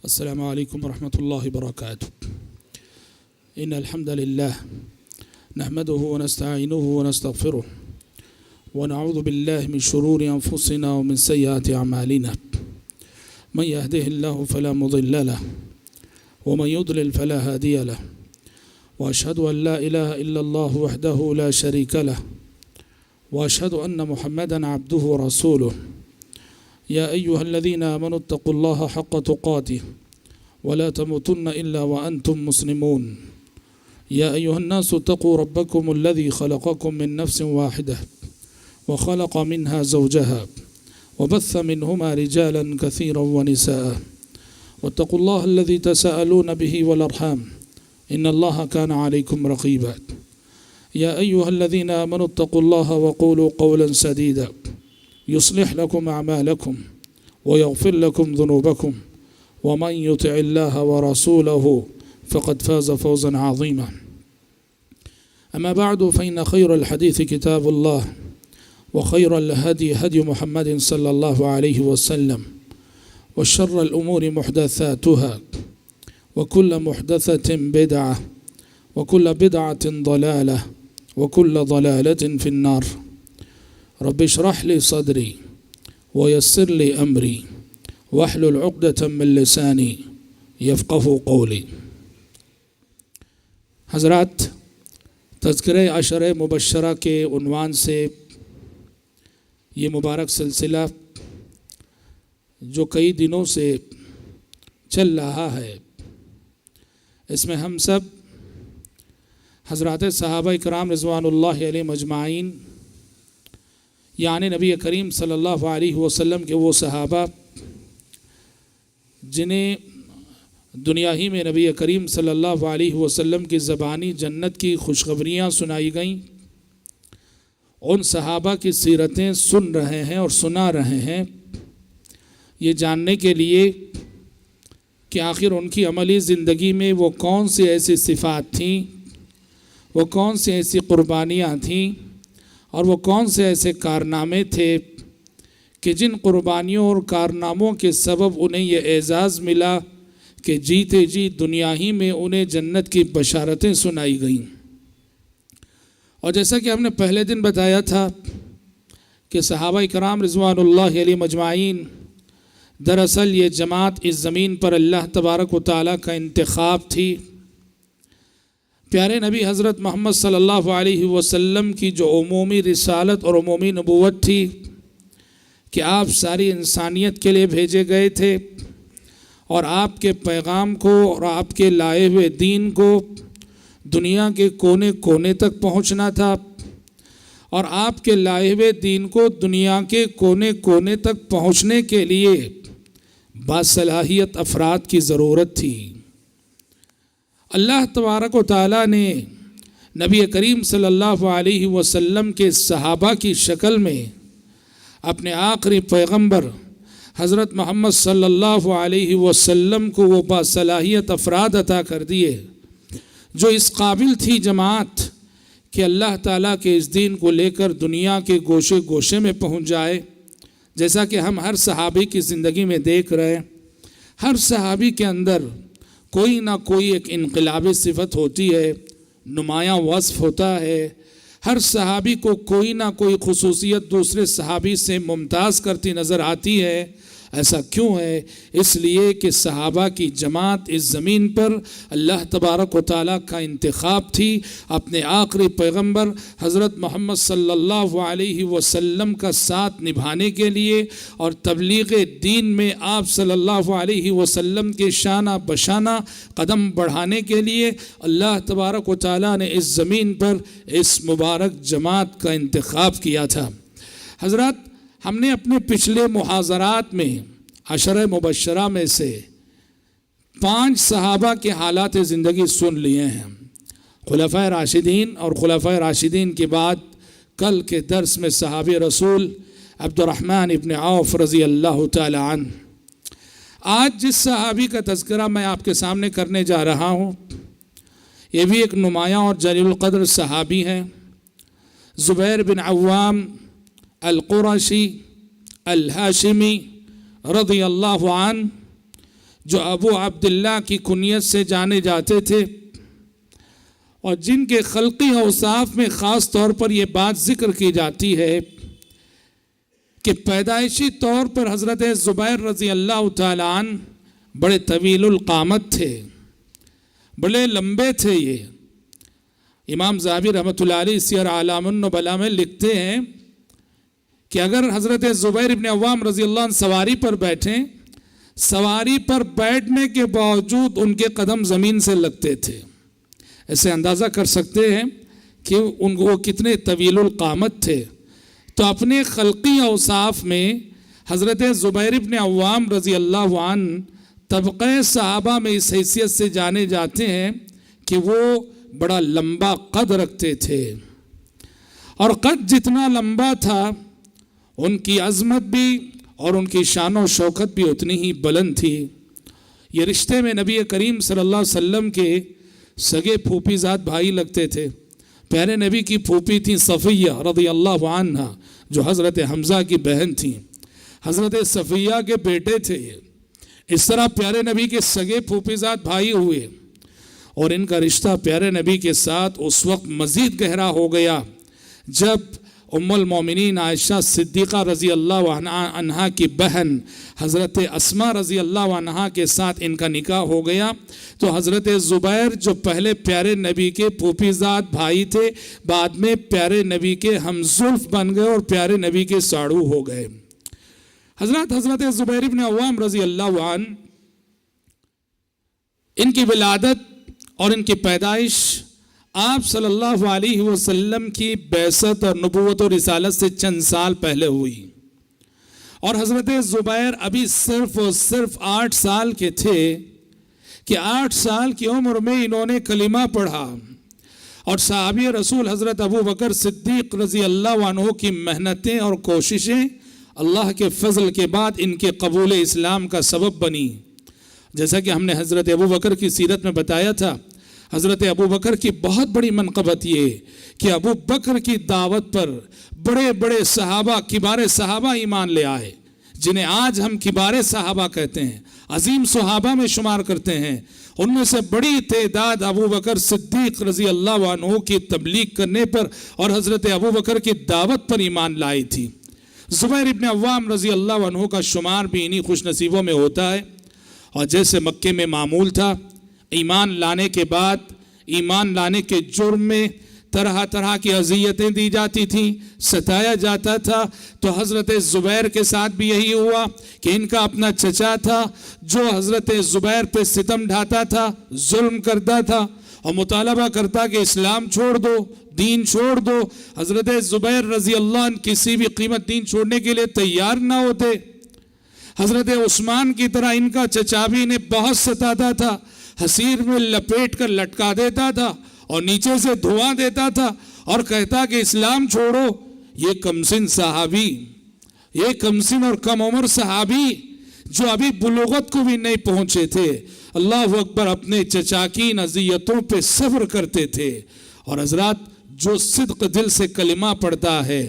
السلام عليكم ورحمة الله وبركاته. إن الحمد لله نحمده ونستعينه ونستغفره ونعوذ بالله من شرور أنفسنا ومن سيئات أعمالنا. من يهده الله فلا مضل له ومن يضلل فلا هادي له، وأشهد أن لا إله إلا الله وحده لا شريك له، وأشهد أن محمدا عبده ورسوله. يا أيها الذين آمنوا اتقوا الله حق تقاته ولا تموتن إلا وأنتم مسلمون. يا أيها الناس اتقوا ربكم الذي خلقكم من نفس واحدة وخلق منها زوجها وبث منهما رجالا كثيرا ونساء، واتقوا الله الذي تساءلون به والأرحام إن الله كان عليكم رقيبا. يا أيها الذين آمنوا اتقوا الله وقولوا قولا سديدا يصلح لكم أعمالكم ويغفر لكم ذنوبكم، ومن يطع الله ورسوله فقد فاز فوزا عظيما. أما بعد، فإن خير الحديث كتاب الله، وخير الهدي هدي محمد صلى الله عليه وسلم، وشر الأمور محدثاتها، وكل محدثة بدعة، وكل بدعة ضلالة، وكل ضلالة في النار. رب اشرح لي صدري ويسر لي أمري واحلل عقدة من لساني يفقه قولي. حضرات، تذکرہ عشر مبشرہ کے عنوان سے یہ مبارک سلسلہ جو کئی دنوں سے چل رہا ہے، اس میں ہم سب حضرات صحابہ کرام رضوان اللہ علیہ مجمعین، یعنی نبی کریم صلی اللہ علیہ وسلم کے وہ صحابہ جنہیں دنیا ہی میں نبی کریم صلی اللہ علیہ وسلم کی زبانی جنت کی خوشخبریاں سنائی گئیں، ان صحابہ کی سیرتیں سن رہے ہیں اور سنا رہے ہیں، یہ جاننے کے لیے کہ آخر ان کی عملی زندگی میں وہ کون سی ایسی صفات تھیں، وہ کون سی ایسی قربانیاں تھیں، اور وہ کون سے ایسے کارنامے تھے کہ جن قربانیوں اور کارناموں کے سبب انہیں یہ اعزاز ملا کہ جیتے جی دنیا ہی میں انہیں جنت کی بشارتیں سنائی گئیں۔ اور جیسا کہ ہم نے پہلے دن بتایا تھا کہ صحابہ کرام رضوان اللہ علیہ مجمعین، دراصل یہ جماعت اس زمین پر اللہ تبارک و تعالیٰ کا انتخاب تھی۔ پیارے نبی حضرت محمد صلی اللہ علیہ وسلم کی جو عمومی رسالت اور عمومی نبوت تھی کہ آپ ساری انسانیت کے لیے بھیجے گئے تھے، اور آپ کے پیغام کو اور آپ کے لائے ہوئے دین کو دنیا کے کونے کونے تک پہنچنا تھا، اور آپ کے لائے ہوئے دین کو دنیا کے کونے کونے تک پہنچنے کے لیے باصلاحیت افراد کی ضرورت تھی۔ اللہ تبارک و تعالیٰ نے نبی کریم صلی اللہ علیہ وسلم کے صحابہ کی شکل میں اپنے آخری پیغمبر حضرت محمد صلی اللہ علیہ وسلم کو وہ باصلاحیت افراد عطا کر دیے جو اس قابل تھی جماعت کہ اللہ تعالیٰ کے اس دین کو لے کر دنیا کے گوشے گوشے میں پہنچ جائے۔ جیسا کہ ہم ہر صحابی کی زندگی میں دیکھ رہے ہیں، ہر صحابی کے اندر کوئی نہ کوئی ایک انقلابی صفت ہوتی ہے، نمایاں وصف ہوتا ہے۔ ہر صحابی کو کوئی نہ کوئی خصوصیت دوسرے صحابی سے ممتاز کرتی نظر آتی ہے۔ ایسا کیوں ہے؟ اس لیے کہ صحابہ کی جماعت اس زمین پر اللہ تبارک و تعالیٰ کا انتخاب تھی اپنے آخری پیغمبر حضرت محمد صلی اللہ علیہ وسلم کا ساتھ نبھانے کے لیے، اور تبلیغ دین میں آپ صلی اللہ علیہ وسلم کے شانہ بشانہ قدم بڑھانے کے لیے اللہ تبارک و تعالیٰ نے اس زمین پر اس مبارک جماعت کا انتخاب کیا تھا۔ حضرات، ہم نے اپنے پچھلے محاضرات میں عشرہ مبشرہ میں سے 5 صحابہ کے حالات زندگی سن لیے ہیں، خلفائے راشدین، اور خلفائے راشدین کے بعد کل کے درس میں صحابی رسول عبد الرحمن ابن عوف رضی اللہ تعالی عنہ۔ آج جس صحابی کا تذکرہ میں آپ کے سامنے کرنے جا رہا ہوں، یہ بھی ایک نمایاں اور جلیل القدر صحابی ہیں، زبیر بن عوام القرشی الہاشمی رضی اللہ عنہ، جو ابو عبداللہ کی کنیت سے جانے جاتے تھے، اور جن کے خلقی اوصاف میں خاص طور پر یہ بات ذکر کی جاتی ہے کہ پیدائشی طور پر حضرت زبیر رضی اللہ تعالیٰ عنہ بڑے طویل القامت تھے، بڑے لمبے تھے۔ یہ امام ذہبی رحمۃ اللہ علیہ سیر اعلام النبلاء میں لکھتے ہیں کہ اگر حضرت زبیر ابن عوام رضی اللہ عنہ سواری پر بیٹھیں، سواری پر بیٹھنے کے باوجود ان کے قدم زمین سے لگتے تھے۔ ایسے اندازہ کر سکتے ہیں کہ وہ کتنے طویل القامت تھے۔ تو اپنے خلقی اوصاف میں حضرت زبیر ابن عوام رضی اللہ عنہ طبقہ صحابہ میں اس حیثیت سے جانے جاتے ہیں کہ وہ بڑا لمبا قد رکھتے تھے، اور قد جتنا لمبا تھا ان کی عظمت بھی اور ان کی شان و شوکت بھی اتنی ہی بلند تھی۔ یہ رشتے میں نبی کریم صلی اللہ علیہ وسلم کے سگے پھوپھی زاد بھائی لگتے تھے۔ پیارے نبی کی پھوپھی تھیں صفیہ رضی اللہ عنہ، جو حضرت حمزہ کی بہن تھیں، حضرت صفیہ کے بیٹے تھے۔ اس طرح پیارے نبی کے سگے پھوپھی زاد بھائی ہوئے، اور ان کا رشتہ پیارے نبی کے ساتھ اس وقت مزید گہرا ہو گیا جب ام المومنین عائشہ صدیقہ رضی اللہ عنہا کی بہن حضرت اسماء رضی اللہ عنہا کے ساتھ ان کا نکاح ہو گیا۔ تو حضرت زبیر جو پہلے پیارے نبی کے پھوپھی زاد بھائی تھے، بعد میں پیارے نبی کے ہمزلف بن گئے اور پیارے نبی کے ساڑو ہو گئے۔ حضرت زبیر ابن عوام رضی اللہ عنہ، ان کی ولادت اور ان کی پیدائش آپ صلی اللہ علیہ وسلم کی بعثت اور نبوت و رسالت سے چند سال پہلے ہوئی، اور حضرت زبیر ابھی صرف اور صرف 8 سال کے تھے کہ 8 سال کی عمر میں انہوں نے کلمہ پڑھا، اور صحابی رسول حضرت ابو بکر صدیق رضی اللہ عنہ کی محنتیں اور کوششیں اللہ کے فضل کے بعد ان کے قبول اسلام کا سبب بنی۔ جیسا کہ ہم نے حضرت ابو بکر کی سیرت میں بتایا تھا، حضرت ابو بکر کی بہت بڑی منقبت یہ کہ ابو بکر کی دعوت پر بڑے بڑے صحابہ، کبار صحابہ ایمان لے آئے، جنہیں آج ہم کبار صحابہ کہتے ہیں، عظیم صحابہ میں شمار کرتے ہیں۔ ان میں سے بڑی تعداد ابو بکر صدیق رضی اللہ عنہ کی تبلیغ کرنے پر اور حضرت ابو بکر کی دعوت پر ایمان لائی تھی۔ زبیر ابن عوام رضی اللہ عنہ کا شمار بھی انہی خوش نصیبوں میں ہوتا ہے، اور جیسے مکے میں معمول تھا، ایمان لانے کے بعد ایمان لانے کے جرم میں طرح طرح کی اذیتیں دی جاتی تھیں، ستایا جاتا تھا۔ تو حضرت زبیر کے ساتھ بھی یہی ہوا کہ ان کا اپنا چچا تھا جو حضرت زبیر پہ ستم ڈھاتا تھا، ظلم کرتا تھا اور مطالبہ کرتا کہ اسلام چھوڑ دو، دین چھوڑ دو۔ حضرت زبیر رضی اللہ عنہ کسی بھی قیمت دین چھوڑنے کے لیے تیار نہ ہوتے۔ حضرت عثمان کی طرح ان کا چچا بھی انہیں بہت ستاتا تھا، حصیر میں لپیٹ کر لٹکا دیتا تھا اور نیچے سے دھواں دیتا تھا اور کہتا کہ اسلام چھوڑو۔ یہ کمسن صحابی، یہ کمسن اور کم عمر صحابی جو ابھی بلوغت کو بھی نہیں پہنچے تھے، اللہ اکبر، اپنے چچا کی اذیتوں پہ صبر کرتے تھے۔ اور حضرات، جو صدق دل سے کلمہ پڑھتا ہے،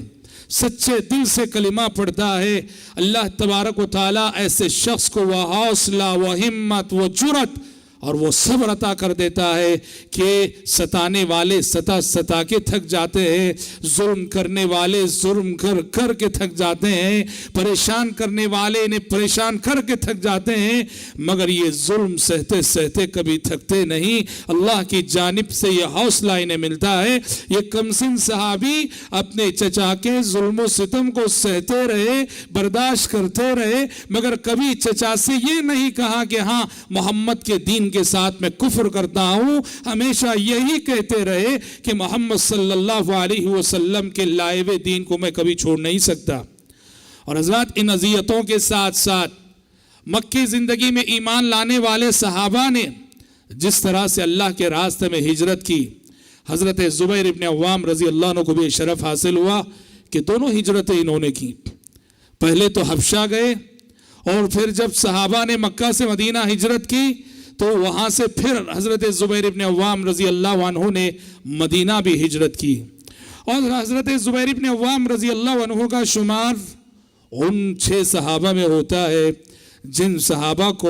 سچے دل سے کلمہ پڑھتا ہے، اللہ تبارک و تعالیٰ ایسے شخص کو وہ حوصلہ، وہ ہمت، وہ جرأت اور وہ صبر عطا کر دیتا ہے کہ ستانے والے ستا کے تھک جاتے ہیں، ظلم کرنے والے ظلم کر کے تھک جاتے ہیں، پریشان کرنے والے انہیں پریشان کر کے تھک جاتے ہیں، مگر یہ ظلم سہتے سہتے کبھی تھکتے نہیں۔ اللہ کی جانب سے یہ حوصلہ انہیں ملتا ہے۔ یہ کمسن صحابی اپنے چچا کے ظلم و ستم کو سہتے رہے، برداشت کرتے رہے، مگر کبھی چچا سے یہ نہیں کہا کہ ہاں محمد کے دین کے ساتھ میں کفر کرتا ہوں۔ ہمیشہ یہی کہتے رہے کہ محمد صلی اللہ علیہ وسلم کے لائے ہوئے دین کو میں کبھی چھوڑ نہیں سکتا۔ اور حضرات، ان اذیتوں کے ساتھ ساتھ مکی زندگی میں ایمان لانے والے صحابہ نے جس طرح سے اللہ کے راستے میں ہجرت کی، حضرت زبیر ابن عوام رضی اللہ عنہ کو بھی شرف حاصل ہوا کہ دونوں ہجرتیں انہوں نے کی۔ پہلے تو حبشہ گئے، اور پھر جب صحابہ نے مکہ سے مدینہ ہجرت کی تو وہاں سے پھر حضرت زبیر ابن عوام رضی اللہ عنہ نے مدینہ بھی ہجرت کی۔ اور حضرت زبیر ابن عوام رضی اللہ عنہ کا شمار ان 6 صحابہ میں ہوتا ہے جن صحابہ کو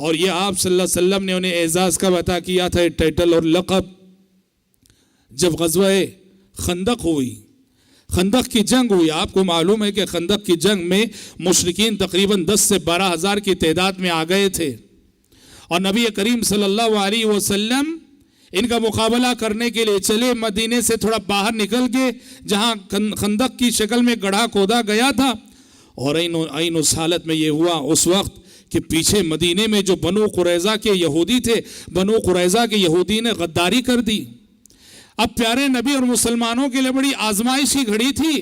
اور یہ آپ صلی اللہ علیہ وسلم نے انہیں اعزاز کا عطا کیا تھا ٹائٹل اور لقب. جب غزوہ خندق ہوئی، خندق کی جنگ ہوئی، آپ کو معلوم ہے کہ خندق کی جنگ میں مشرکین تقریباً 10 سے 12 ہزار کی تعداد میں آ گئے تھے، اور نبی کریم صلی اللہ علیہ وسلم ان کا مقابلہ کرنے کے لیے چلے. مدینے سے تھوڑا باہر نکل کے جہاں خندق کی شکل میں گڑھا کھودا گیا تھا، اور عین اس حالت میں یہ ہوا اس وقت کہ پیچھے مدینے میں جو بنو قریظہ کے یہودی تھے، بنو قریظہ کے یہودی نے غداری کر دی. اب پیارے نبی اور مسلمانوں کے لیے بڑی آزمائش کی گھڑی تھی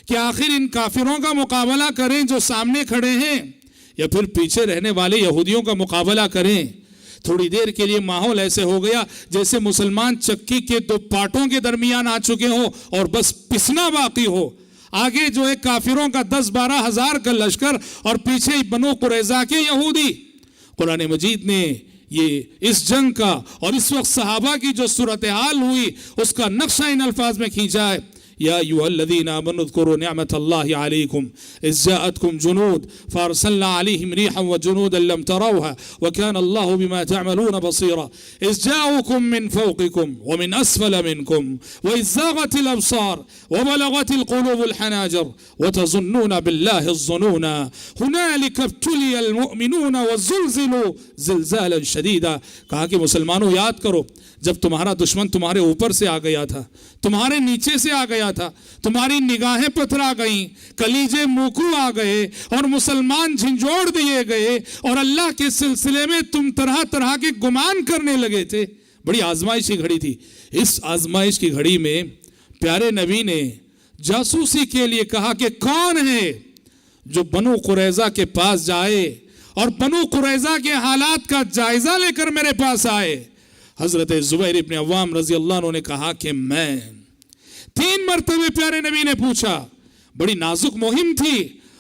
کہ آخر ان کافروں کا مقابلہ کریں جو سامنے کھڑے ہیں، یا پھر پیچھے رہنے والے یہودیوں کا مقابلہ کریں. تھوڑی دیر کے لیے ماحول ایسے ہو گیا جیسے مسلمان چکی کے دو پاٹوں کے درمیان آ چکے ہوں اور بس پسنا باقی ہو. آگے جو ہے کافروں کا 10-12 ہزار کا لشکر اور پیچھے بنو قریظہ کے یہودی. قرآن مجید نے یہ اس جنگ کا اور اس وقت صحابہ کی جو صورتحال ہوئی اس کا نقشہ ان الفاظ میں کھینچا ہے. یا ایھا الذین آمنوا اذکروا نعمت اللہ علیکم اذ جاءتکم جنود فارسلنا علیہم ریحا وجنودا لم تروها وکان اللہ بما تعملون بصیرا اذ جاءوکم من فوقکم ومن اسفل منکم واذ زاغت الابصار وبلغت القلوب الحناجر وتظنون باللہ الظنون هنالک ابتلی المؤمنون وزلزلوا زلزالا شدیدا. کہا کہ مسلمانوں یاد کرو جب تمہارا دشمن تمہارے اوپر سے آ گیا تھا، تمہارے نیچے سے آ گیا تھا، تمہاری نگاہیں پتھرا گئیں، کلیجے موکو آ گئے اور مسلمان جھنجھوڑ دیے گئے، اور اللہ کے سلسلے میں تم طرح طرح کے گمان کرنے لگے تھے. بڑی آزمائش کی گھڑی تھی. اس آزمائش کی گھڑی میں پیارے نبی نے جاسوسی کے لیے کہا کہ کون ہے جو بنو قریظہ کے پاس جائے اور بنو قریظہ کے حالات کا جائزہ لے کر میرے پاس آئے. حضرت زبیر ابن عوام رضی اللہ عنہ نے کہا کہ میں. 3 مرتبہ پیارے نبی نے پوچھا. بڑی نازک مہم تھی،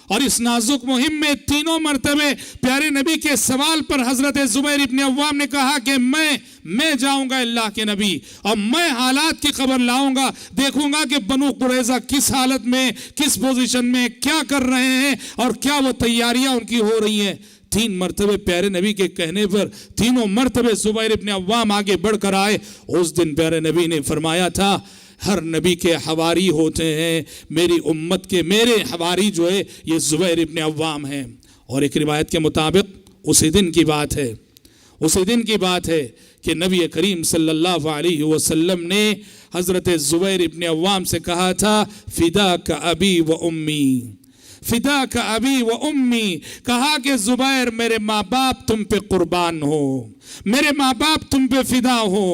اور اس نازک مہم میں 3 مرتبہ پیارے نبی کے سوال پر حضرت زبیر ابن عوام نے کہا کہ میں جاؤں گا اللہ کے نبی، اور میں حالات کی خبر لاؤں گا، دیکھوں گا کہ بنو قریظہ کس حالت میں، کس پوزیشن میں کیا کر رہے ہیں اور کیا وہ تیاریاں ان کی ہو رہی ہیں. 3 مرتبہ پیارے نبی کے کہنے پر 3 مرتبہ زبیر ابن عوام آگے بڑھ کر آئے. اس دن پیارے نبی نے فرمایا تھا ہر نبی کے حواری ہوتے ہیں، میری امت کے میرے حواری جو ہے یہ زبیر ابن عوام ہیں. اور ایک روایت کے مطابق اسی دن کی بات ہے کہ نبی کریم صلی اللہ علیہ وسلم نے حضرت زبیر ابن عوام سے کہا تھا فداک ابی و امی، فداک ابی و امی. کہا کہ زبیر میرے ماں باپ تم پہ قربان ہو، میرے ماں باپ تم پہ فدا ہو.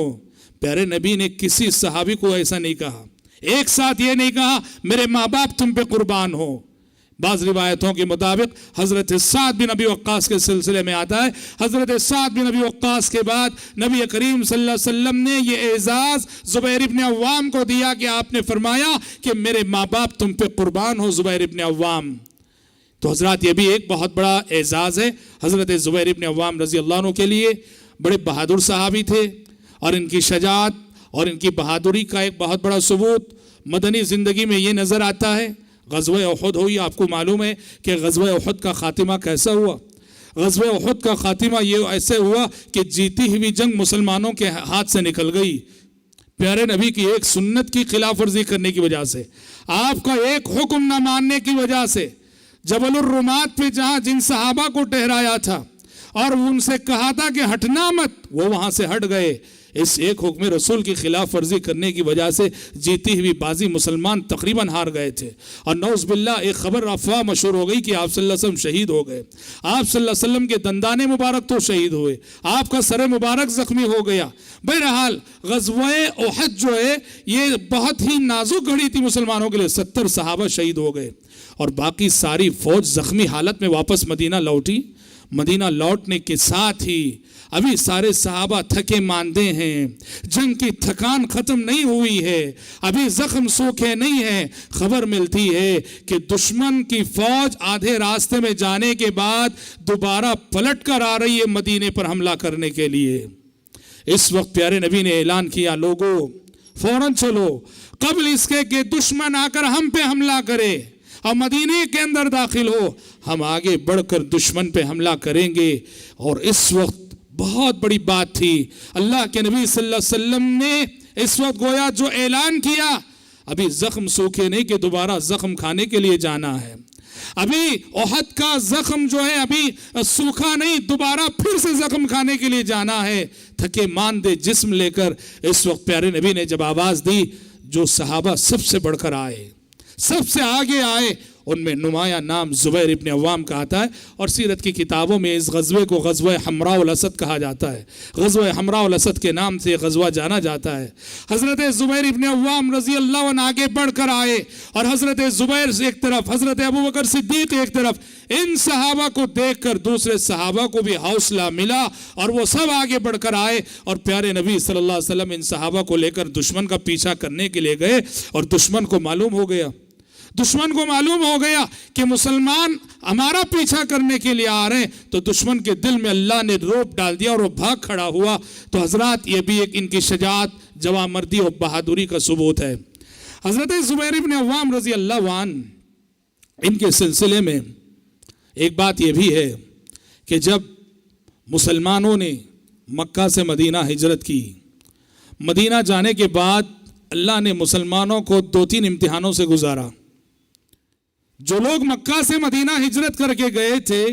پیارے نبی نے کسی صحابی کو ایسا نہیں کہا، ایک ساتھ یہ نہیں کہا میرے ماں باپ تم پہ قربان ہو. بعض روایتوں کے مطابق حضرت سعد بن ابی وقاص کے سلسلے میں آتا ہے، حضرت سعد بن ابی وقاص کے بعد نبی کریم صلی اللہ علیہ وسلم نے یہ اعزاز زبیر ابن عوام کو دیا کہ آپ نے فرمایا کہ میرے ماں باپ تم پہ قربان ہو زبیر ابن عوام. تو حضرات یہ بھی ایک بہت بڑا اعزاز ہے حضرت زبیر ابن عوام رضی اللہ عنہ کے لیے. بڑے بہادر صحابی تھے، اور ان کی شجاعت اور ان کی بہادری کا ایک بہت بڑا ثبوت مدنی زندگی میں یہ نظر آتا ہے. غزوہ احد ہوئی، آپ کو معلوم ہے کہ غزوہ احد کا خاتمہ کیسا ہوا. غزوہ احد کا خاتمہ یہ ایسے ہوا کہ جیتی ہوئی جنگ مسلمانوں کے ہاتھ سے نکل گئی. پیارے نبی کی ایک سنت کی خلاف ورزی کرنے کی وجہ سے، آپ کا ایک حکم نہ ماننے کی وجہ سے، جبل الرمات پہ جہاں جن صحابہ کو ٹہرایا تھا اور ان سے کہا تھا کہ ہٹنا مت، وہ وہاں سے ہٹ گئے. اس ایک حکم رسول کی خلاف ورزی کرنے کی وجہ سے جیتی ہوئی بازی مسلمان تقریباً ہار گئے تھے. اور نعوذ باللہ ایک خبر افواہ مشہور ہو گئی کہ آپ صلی اللہ علیہ وسلم شہید ہو گئے. آپ صلی اللہ علیہ وسلم کے دندان مبارک تو شہید ہوئے، آپ کا سر مبارک زخمی ہو گیا. بہرحال غزوہ احد جو ہے یہ بہت ہی نازک گھڑی تھی مسلمانوں کے لیے. 70 صحابہ شہید ہو گئے اور باقی ساری فوج زخمی حالت میں واپس مدینہ لوٹی. مدینہ لوٹنے کے ساتھ ہی ابھی سارے صحابہ تھکے ماندے ہیں، جنگ کی تھکان ختم نہیں ہوئی ہے، ابھی زخم سوکھے نہیں ہیں. خبر ملتی ہے کہ دشمن کی فوج آدھے راستے میں جانے کے بعد دوبارہ پلٹ کر آ رہی ہے مدینے پر حملہ کرنے کے لیے. اس وقت پیارے نبی نے اعلان کیا لوگو فوراً چلو، قبل اس کے کہ دشمن آ کر ہم پہ حملہ کرے. اور مدینے کے اندر داخل ہو، ہم آگے بڑھ کر دشمن پہ حملہ کریں گے۔ اور اس وقت بہت بڑی بات تھی، اللہ کے نبی صلی اللہ علیہ وسلم نے اس وقت گویا جو اعلان کیا، ابھی زخم سوکھے نہیں کہ دوبارہ زخم کھانے کے لیے جانا ہے، ابھی احد کا زخم جو ہے ابھی سوکھا نہیں، دوبارہ پھر سے زخم کھانے کے لیے جانا ہے۔ تھکے ماندے جسم لے کر اس وقت پیارے نبی نے جب آواز دی، جو صحابہ سب سے بڑھ کر آئے، سب سے آگے آئے، ان میں نمایاں نام زبیر ابن عوام کا آتا ہے، اور سیرت کی کتابوں میں اس غزوے کو غزوہ حمراء الاسد کہا جاتا ہے۔ غزوہ حمراء الاسد کے نام سے غزوہ جانا جاتا ہے۔ حضرت زبیر ابن عوام رضی اللہ عنہ آگے بڑھ کر آئے، اور حضرت زبیر ایک طرف، حضرت ابوبکر صدیق ایک طرف۔ ان صحابہ کو دیکھ کر دوسرے صحابہ کو بھی حوصلہ ملا، اور وہ سب آگے بڑھ کر آئے، اور پیارے نبی صلی اللہ علیہ وسلم ان صحابہ کو لے کر دشمن کا پیچھا کرنے کے لیے گئے، اور دشمن کو معلوم ہو گیا کہ مسلمان ہمارا پیچھا کرنے کے لیے آ رہے ہیں، تو دشمن کے دل میں اللہ نے روب ڈال دیا اور وہ بھاگ کھڑا ہوا۔ تو حضرات یہ بھی ایک ان کی شجاعت، جوانمردی اور بہادری کا ثبوت ہے۔ حضرت زبیر ابن عوام رضی اللہ عنہ، ان کے سلسلے میں ایک بات یہ بھی ہے کہ جب مسلمانوں نے مکہ سے مدینہ ہجرت کی، مدینہ جانے کے بعد اللہ نے مسلمانوں کو 2-3 امتحانوں سے گزارا۔ جو لوگ مکہ سے مدینہ ہجرت کر کے گئے تھے،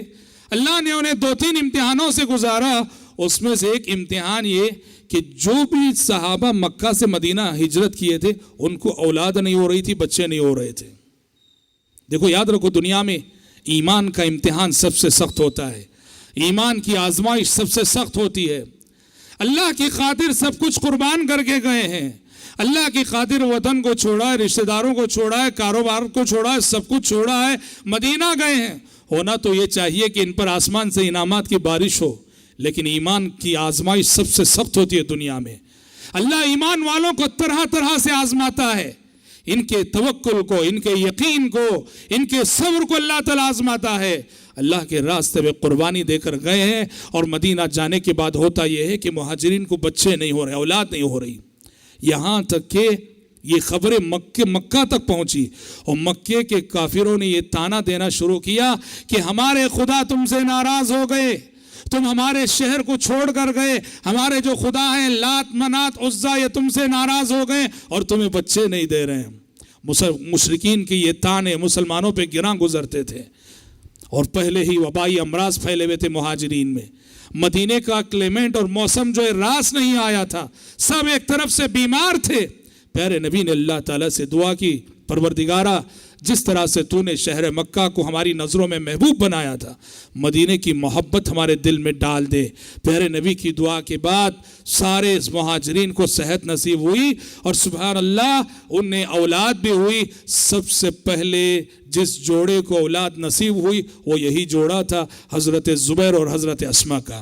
اللہ نے انہیں 2-3 امتحانوں سے گزارا۔ اس میں سے ایک امتحان یہ کہ جو بھی صحابہ مکہ سے مدینہ ہجرت کیے تھے، ان کو اولاد نہیں ہو رہی تھی، بچے نہیں ہو رہے تھے۔ دیکھو یاد رکھو، دنیا میں ایمان کا امتحان سب سے سخت ہوتا ہے، ایمان کی آزمائش سب سے سخت ہوتی ہے۔ اللہ کی خاطر سب کچھ قربان کر کے گئے ہیں، اللہ کی خاطر وطن کو چھوڑا ہے، رشتہ داروں کو چھوڑا ہے، کاروبار کو چھوڑا ہے، سب کچھ چھوڑا ہے، مدینہ گئے ہیں۔ ہونا تو یہ چاہیے کہ ان پر آسمان سے انعامات کی بارش ہو، لیکن ایمان کی آزمائش سب سے سخت ہوتی ہے دنیا میں۔ اللہ ایمان والوں کو طرح طرح سے آزماتا ہے، ان کے توکل کو، ان کے یقین کو، ان کے صبر کو اللہ تعالیٰ آزماتا ہے۔ اللہ کے راستے میں قربانی دے کر گئے ہیں، اور مدینہ جانے کے بعد ہوتا یہ ہے کہ مہاجرین کو بچے نہیں ہو رہے، اولاد نہیں ہو رہی، یہاں تک کہ یہ خبریں مکہ تک پہنچی، اور مکے کے کافروں نے یہ تانا دینا شروع کیا کہ ہمارے خدا تم سے ناراض ہو گئے، تم ہمارے شہر کو چھوڑ کر گئے، ہمارے جو خدا ہیں لات منات عزا یہ تم سے ناراض ہو گئے اور تمہیں بچے نہیں دے رہے ہیں۔ مشرکین کی یہ تانے مسلمانوں پہ گراں گزرتے تھے، اور پہلے ہی وبائی امراض پھیلے ہوئے تھے مہاجرین میں۔ مدینے کا کلیمنٹ اور موسم جو ہے راس نہیں آیا تھا، سب ایک طرف سے بیمار تھے۔ پیارے نبی نے اللہ تعالیٰ سے دعا کی، پروردگارا جس طرح سے تو نے شہر مکہ کو ہماری نظروں میں محبوب بنایا تھا، مدینے کی محبت ہمارے دل میں ڈال دے۔ پیارے نبی کی دعا کے بعد سارے مہاجرین کو صحت نصیب ہوئی، اور سبحان اللہ انہیں اولاد بھی ہوئی۔ سب سے پہلے جس جوڑے کو اولاد نصیب ہوئی وہ یہی جوڑا تھا، حضرت زبیر اور حضرت اسما کا۔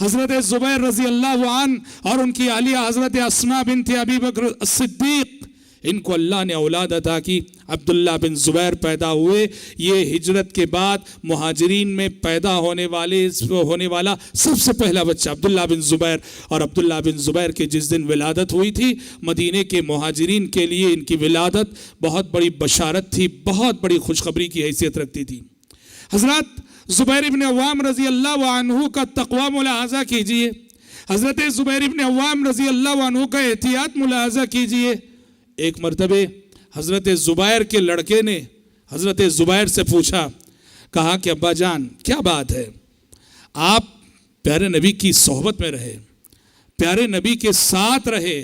حضرت زبیر رضی اللہ عنہ اور ان کی اہلیہ حضرت اسما بنت ابی بکر الصدیق، ان کو اللہ نے اولاد عطا کی۔ عبداللہ بن زبیر پیدا ہوئے۔ یہ ہجرت کے بعد مہاجرین میں پیدا ہونے والا سب سے پہلا بچہ عبداللہ بن زبیر، اور عبداللہ بن زبیر کے جس دن ولادت ہوئی تھی، مدینے کے مہاجرین کے لیے ان کی ولادت بہت بڑی بشارت تھی، بہت بڑی خوشخبری کی حیثیت رکھتی تھی۔ حضرات زبیر ابن عوام رضی اللہ عنہ کا تقوی ملاحظہ کیجئے، حضرت زبیر ابن عوام رضی اللہ عنہ کا احتیاط ملاحظہ کیجئے۔ ایک مرتبہ حضرت زبیر کے لڑکے نے حضرت زبیر سے پوچھا، کہا کہ ابا جان کیا بات ہے، آپ پیارے نبی کی صحبت میں رہے، پیارے نبی کے ساتھ رہے،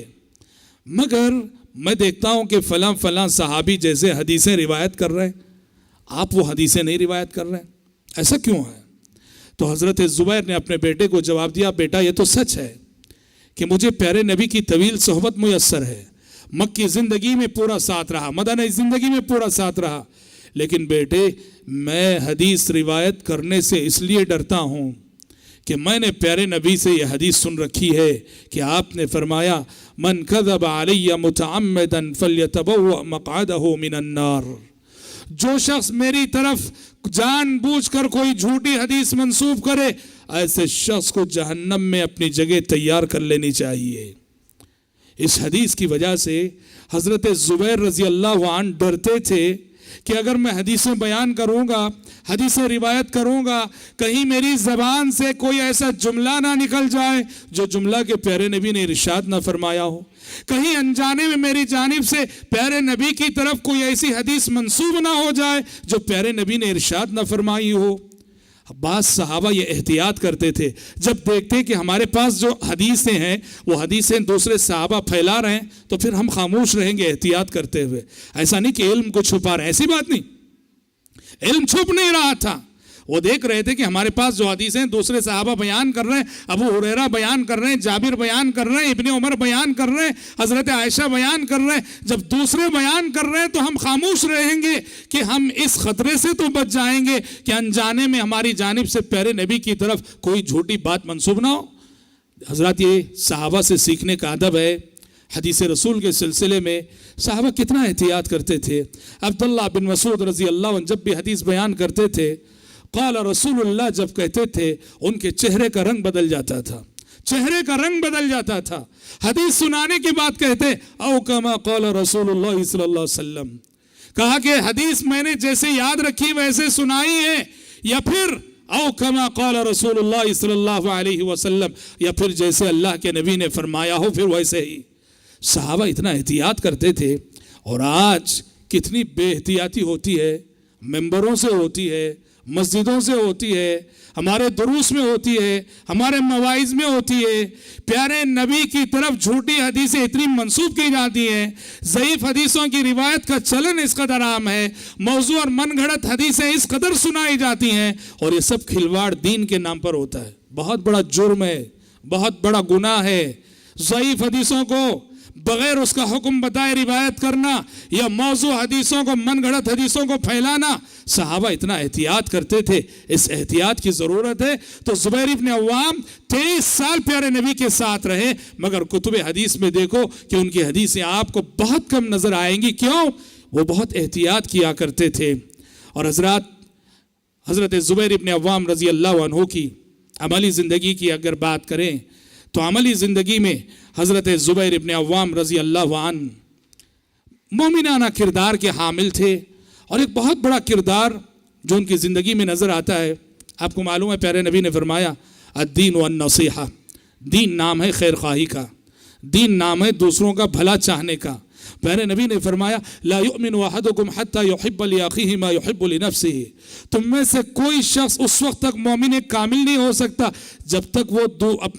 مگر میں دیکھتا ہوں کہ فلاں فلاں صحابی جیسے حدیثیں روایت کر رہے ہیں، آپ وہ حدیثیں نہیں روایت کر رہے ہیں، ایسا کیوں ہے؟ تو حضرت زبیر نے اپنے بیٹے کو جواب دیا، بیٹا یہ تو سچ ہے کہ مجھے پیارے نبی کی طویل صحبت میسر ہے، مکی زندگی میں پورا ساتھ رہا، مدنی زندگی میں پورا ساتھ رہا، لیکن بیٹے میں حدیث روایت کرنے سے اس لیے ڈرتا ہوں کہ میں نے پیارے نبی سے یہ حدیث سن رکھی ہے کہ آپ نے فرمایا من کذب علی متعمدا فلیتبوأ مقعدہ من النار، جو شخص میری طرف جان بوجھ کر کوئی جھوٹی حدیث منسوب کرے، ایسے شخص کو جہنم میں اپنی جگہ تیار کر لینی چاہیے۔ اس حدیث کی وجہ سے حضرت زبیر رضی اللہ عنہ ڈرتے تھے کہ اگر میں حدیثیں بیان کروں گا، حدیثیں روایت کروں گا، کہیں میری زبان سے کوئی ایسا جملہ نہ نکل جائے جو جملہ کے پیارے نبی نے ارشاد نہ فرمایا ہو، کہیں انجانے میں میری جانب سے پیارے نبی کی طرف کوئی ایسی حدیث منسوب نہ ہو جائے جو پیارے نبی نے ارشاد نہ فرمائی ہو۔ بعض صحابہ یہ احتیاط کرتے تھے، جب دیکھتے کہ ہمارے پاس جو حدیثیں ہیں وہ حدیثیں دوسرے صحابہ پھیلا رہے ہیں تو پھر ہم خاموش رہیں گے احتیاط کرتے ہوئے۔ ایسا نہیں کہ علم کو چھپا رہے ہیں، ایسی بات نہیں، علم چھپ نہیں رہا تھا، وہ دیکھ رہے تھے کہ ہمارے پاس جو حدیثیں دوسرے صحابہ بیان کر رہے ہیں، ابو ہریرہ بیان کر رہے ہیں، جابر بیان کر رہے ہیں، ابن عمر بیان کر رہے ہیں، حضرت عائشہ بیان کر رہے ہیں، جب دوسرے بیان کر رہے ہیں تو ہم خاموش رہیں گے کہ ہم اس خطرے سے تو بچ جائیں گے کہ انجانے میں ہماری جانب سے پیارے نبی کی طرف کوئی جھوٹی بات منسوب نہ ہو۔ حضرات یہ صحابہ سے سیکھنے کا ادب ہے۔ حدیث رسول کے سلسلے میں صحابہ کتنا احتیاط کرتے تھے۔ عبداللہ بن مسعود رضی اللہ عنہ جب بھی حدیث بیان کرتے تھے، قال رسول اللہ جب کہتے تھے ان کے چہرے کا رنگ بدل جاتا تھا، چہرے کا رنگ بدل جاتا تھا۔ حدیث سنانے کی بات کہتے او کما قال رسول اللہ صلی اللہ علیہ وسلم، کہا کہ حدیث میں نے جیسے یاد رکھی ویسے سنائی ہے، یا پھر او کما قال رسول اللہ صلی اللہ علیہ وسلم، یا پھر جیسے اللہ کے نبی نے فرمایا ہو پھر ویسے ہی۔ صحابہ اتنا احتیاط کرتے تھے، اور آج کتنی بے احتیاطی ہوتی ہے، ممبروں سے ہوتی ہے، مسجدوں سے ہوتی ہے، ہمارے دروس میں ہوتی ہے، ہمارے مواعظ میں ہوتی ہے۔ پیارے نبی کی طرف جھوٹی حدیثیں اتنی منسوب کی جاتی ہیں، ضعیف حدیثوں کی روایت کا چلن اس قدر عام ہے، موضوع اور من گھڑت حدیثیں اس قدر سنائی جاتی ہیں، اور یہ سب کھلواڑ دین کے نام پر ہوتا ہے۔ بہت بڑا جرم ہے، بہت بڑا گناہ ہے ضعیف حدیثوں کو بغیر اس کا حکم بتائے روایت کرنا، یا موضوع حدیثوں کو، من گھڑت حدیثوں کو پھیلانا۔ صحابہ اتنا احتیاط کرتے تھے، اس احتیاط کی ضرورت ہے۔ تو زبیر بن عوام 23 سال پیارے نبی کے ساتھ رہے، مگر کتب حدیث میں دیکھو کہ ان کی حدیثیں آپ کو بہت کم نظر آئیں گی۔ کیوں؟ وہ بہت احتیاط کیا کرتے تھے۔ اور حضرت زبیر بن عوام رضی اللہ عنہ کی عملی زندگی کی اگر بات کریں تو عملی زندگی میں حضرت زبیر بن عوام رضی اللہ عنہ مومنانہ کردار کے حامل تھے، اور ایک بہت بڑا کردار جو ان کی زندگی میں نظر آتا ہے، آپ کو معلوم ہے پیارے نبی نے فرمایا الدین والنصیحہ، دین نام ہے خیر خواہی کا، دین نام ہے دوسروں کا بھلا چاہنے کا۔ پیارے نبی نے فرمایا لا یؤمن احدکم حتی یحب لاخیہ ما یحب لنفسہ، تم میں سے کوئی شخص اس وقت تک مومن کامل نہیں ہو سکتا جب تک وہ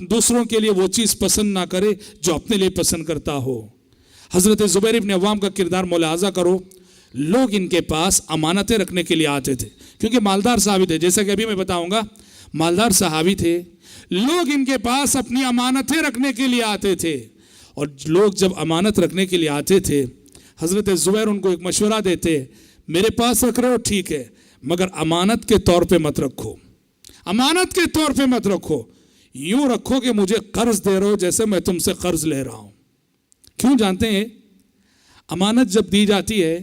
دوسروں کے لیے وہ چیز پسند نہ کرے جو اپنے لیے پسند کرتا ہو۔ حضرت زبیر بن عوام کا کردار ملاحظہ کرو، لوگ ان کے پاس امانتیں رکھنے کے لیے آتے تھے، کیونکہ مالدار صحابی تھے، جیسا کہ ابھی میں بتاؤں گا، مالدار صحابی تھے، لوگ ان کے پاس اپنی امانتیں رکھنے کے لیے آتے تھے۔ اور لوگ جب امانت رکھنے کے لیے آتے تھے، حضرت زبیر ان کو ایک مشورہ دیتے، میرے پاس رکھ رہے ہو ٹھیک ہے، مگر امانت کے طور پہ مت رکھو، امانت کے طور پہ مت رکھو، یوں رکھو کہ مجھے قرض دے رہے ہو جیسے میں تم سے قرض لے رہا ہوں۔ کیوں جانتے ہیں؟ امانت جب دی جاتی ہے،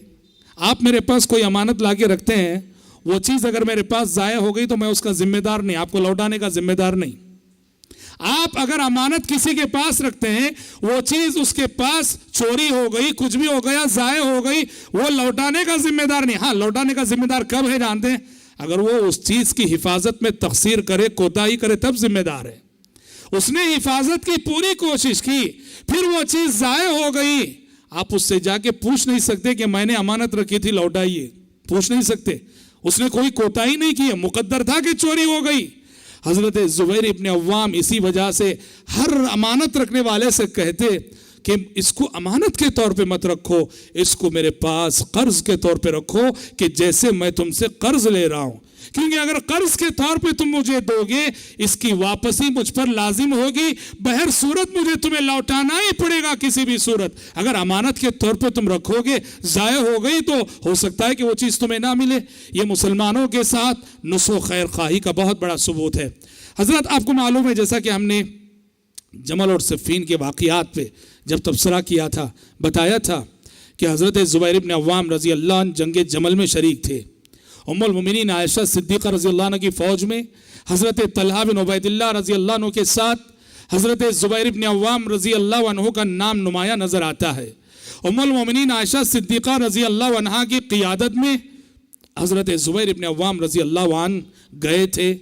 آپ میرے پاس کوئی امانت لا کے رکھتے ہیں، وہ چیز اگر میرے پاس ضائع ہو گئی تو میں اس کا ذمہ دار نہیں، آپ کو لوٹانے کا ذمہ دار نہیں۔ آپ اگر امانت کسی کے پاس رکھتے ہیں، وہ چیز اس کے پاس چوری ہو گئی، کچھ بھی ہو گیا، ضائع ہو گئی، وہ لوٹانے کا ذمہ دار نہیں۔ ہاں، لوٹانے کا ذمہ دار کب ہے جانتے ہیں؟ اگر وہ اس چیز کی حفاظت میں تقصیر کرے، کوتاہی کرے، تب ذمہ دار ہے۔ اس نے حفاظت کی پوری کوشش کی، پھر وہ چیز ضائع ہو گئی، آپ اس سے جا کے پوچھ نہیں سکتے کہ میں نے امانت رکھی تھی لوٹائیے، پوچھ نہیں سکتے۔ اس نے کوئی کوتاہی نہیں کی، مقدر تھا کہ چوری ہو گئی۔ حضرت زبیر ابن عوام اسی وجہ سے ہر امانت رکھنے والے سے کہتے کہ اس کو امانت کے طور پہ مت رکھو، اس کو میرے پاس قرض کے طور پہ رکھو کہ جیسے میں تم سے قرض لے رہا ہوں، کیونکہ اگر قرض کے طور پہ تم مجھے دو گے، اس کی واپسی مجھ پر لازم ہوگی، بہر صورت مجھے تمہیں لوٹانا ہی پڑے گا کسی بھی صورت۔ اگر امانت کے طور پہ تم رکھو گے، ضائع ہو گئی تو ہو سکتا ہے کہ وہ چیز تمہیں نہ ملے۔ یہ مسلمانوں کے ساتھ نصح و خیر خواہی کا بہت بڑا ثبوت ہے۔ حضرات آپ کو معلوم ہے، جیسا کہ ہم نے جمل اور صفین کے واقعات پہ جب تبصرہ کیا تھا، بتایا تھا کہ حضرت زبیر بن عوام رضی اللہ عنہ جنگ جمل میں شریک تھے۔ ام المومنین عائشہ صدیقہ رضی اللہ عنہ کی فوج میں حضرت طلحہ بن عبید اللہ رضی اللہ عنہ کے ساتھ حضرت زبیر بن عوام رضی اللہ عنہ کا نام نمایاں نظر آتا ہے۔ ام المومنین عائشہ صدیقہ رضی اللہ عنہا کی قیادت میں حضرت زبیر ابن عوام رضی اللہ عنہ گئے تھے